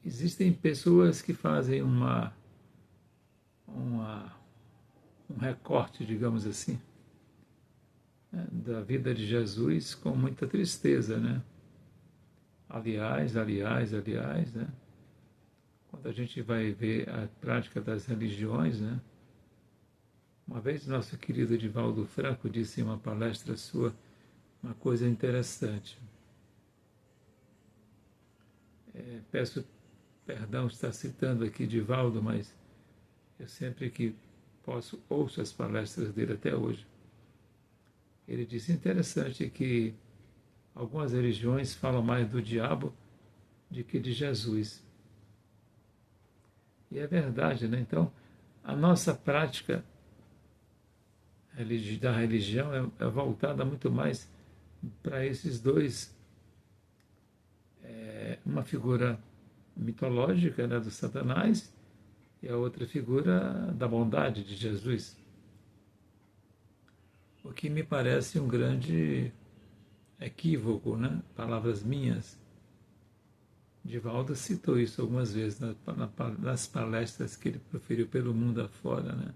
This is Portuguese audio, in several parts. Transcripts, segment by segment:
Existem pessoas que fazem um recorte, digamos assim, né, da vida de Jesus com muita tristeza, né? Aliás, né? Quando a gente vai ver a prática das religiões, né? Uma vez nosso querido Divaldo Franco disse em uma palestra sua uma coisa interessante. Peço perdão estar citando aqui Divaldo, mas eu sempre que posso ouço as palestras dele até hoje. Ele disse interessante que algumas religiões falam mais do diabo do que de Jesus. E é verdade, né? Então, a nossa prática da religião é voltada muito mais para esses dois, uma figura mitológica, né, do Satanás e a outra figura da bondade de Jesus. O que me parece um grande equívoco, né? Palavras minhas. Divaldo citou isso algumas vezes nas palestras que ele proferiu pelo mundo afora, né?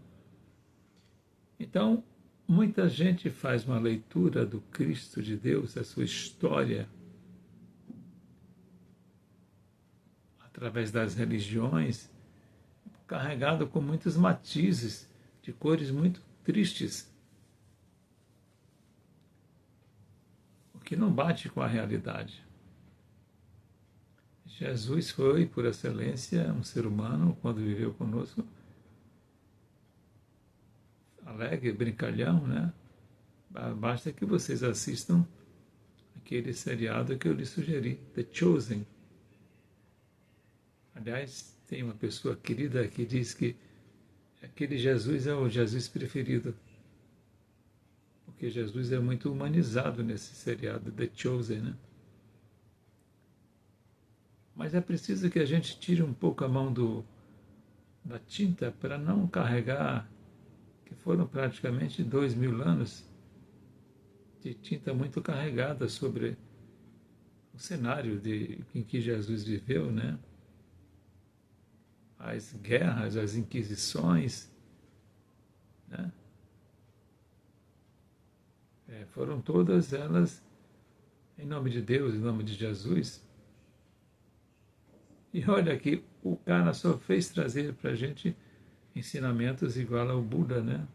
Então, muita gente faz uma leitura do Cristo de Deus, a sua história, através das religiões, carregado com muitos matizes, de cores muito tristes, o que não bate com a realidade. Jesus foi, por excelência, um ser humano, quando viveu conosco, alegre, brincalhão, né? Basta que vocês assistam aquele seriado que eu lhe sugeri, The Chosen. Aliás, tem uma pessoa querida que diz que aquele Jesus é o Jesus preferido, porque Jesus é muito humanizado nesse seriado, The Chosen, né? Mas é preciso que a gente tire um pouco a mão da tinta para não carregar, que foram praticamente 2000 anos de tinta muito carregada sobre o cenário em que Jesus viveu, né? As guerras, as inquisições, né? Foram todas elas em nome de Deus, em nome de Jesus. E olha aqui, o cara só fez trazer para a gente ensinamentos igual ao Buda, né?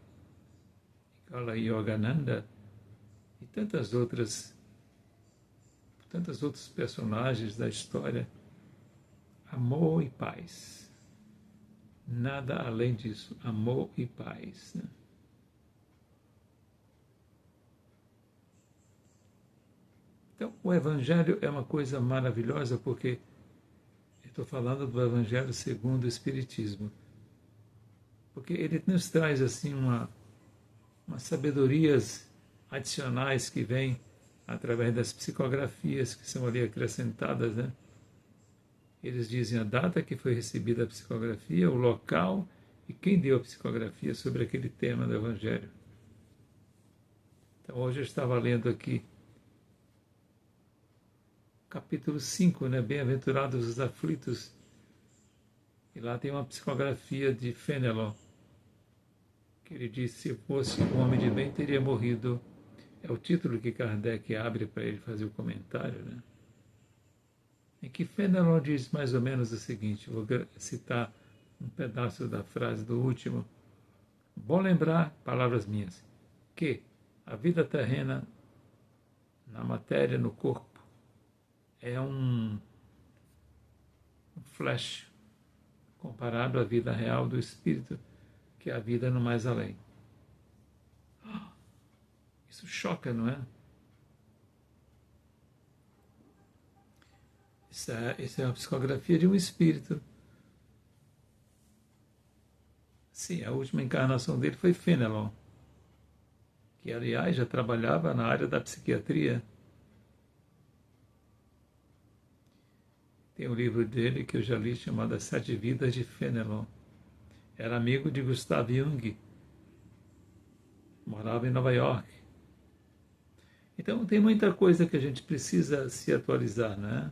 Igual a Yogananda e tantos outros personagens da história. Amor e paz. Nada além disso. Amor e paz, né? Então, o Evangelho é uma coisa maravilhosa porque estou falando do Evangelho segundo o Espiritismo, porque ele nos traz assim umas sabedorias adicionais que vêm através das psicografias que são ali acrescentadas, né? Eles dizem a data que foi recebida a psicografia, o local e quem deu a psicografia sobre aquele tema do Evangelho. Então hoje eu estava lendo aqui capítulo 5, né? Bem-aventurados os aflitos. E lá tem uma psicografia de Fenelon, que ele diz: se fosse um homem de bem, teria morrido. É o título que Kardec abre para ele fazer o comentário, né? Em que Fenelon diz mais ou menos o seguinte, vou citar um pedaço da frase do último. Bom lembrar, palavras minhas, que a vida terrena na matéria, no corpo, é um flash comparado à vida real do espírito, que é a vida no mais além. Isso choca, não é? Isso é uma psicografia de um espírito. Sim, a última encarnação dele foi Fenelon, que, aliás, já trabalhava na área da psiquiatria. Tem um livro dele que eu já li chamado As Sete Vidas de Fenelon. Era amigo de Gustav Jung, morava em Nova York. Então tem muita coisa que a gente precisa se atualizar, né?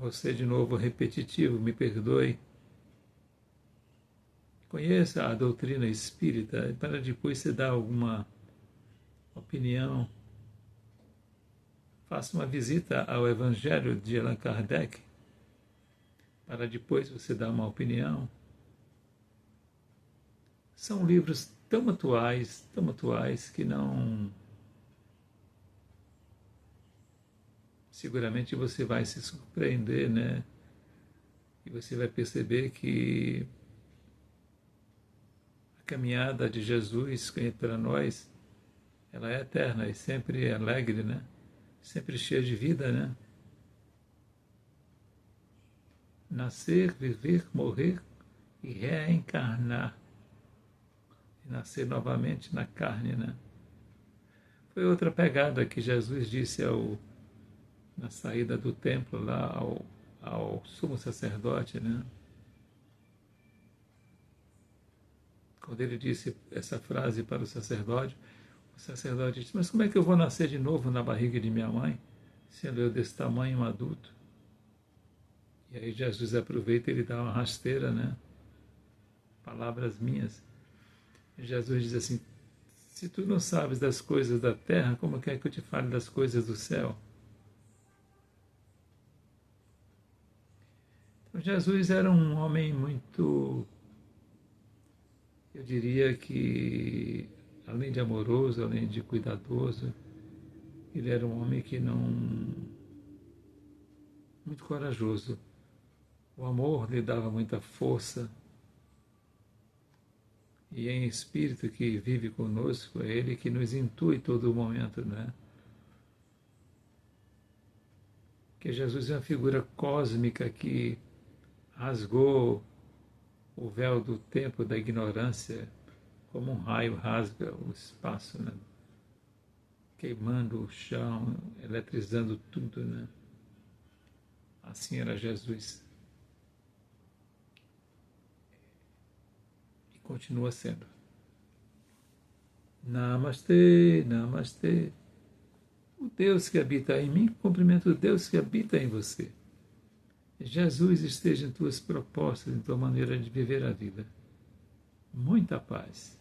Você de novo repetitivo, me perdoe. Conheça a doutrina espírita para depois você dar alguma opinião. Faça uma visita ao Evangelho de Allan Kardec para depois você dar uma opinião. São livros tão atuais que não... Seguramente você vai se surpreender, né? E você vai perceber que a caminhada de Jesus para nós, ela é eterna e sempre alegre, né? Sempre cheia de vida, né? Nascer, viver, morrer e reencarnar. E nascer novamente na carne, né? Foi outra pegada que Jesus disse na saída do templo lá ao sumo sacerdote, né? Quando ele disse essa frase para o sacerdote disse, mas como é que eu vou nascer de novo na barriga de minha mãe, sendo eu desse tamanho, um adulto? E aí Jesus aproveita e ele dá uma rasteira, né? Palavras minhas. E Jesus diz assim, se tu não sabes das coisas da terra, como quer que eu te fale das coisas do céu? Então Jesus era um homem muito, eu diria que, além de amoroso, além de cuidadoso, ele era um homem que não... muito corajoso. O amor lhe dava muita força. E em espírito que vive conosco, é ele que nos intui todo o momento, né? Que Jesus é uma figura cósmica que rasgou o véu do tempo da ignorância, como um raio rasga o espaço, né? Queimando o chão, eletrizando tudo, né? Assim era Jesus. E continua sendo. Namastê, namastê. O Deus que habita em mim, cumprimento o Deus que habita em você. Jesus esteja em tuas propostas, em tua maneira de viver a vida. Muita paz.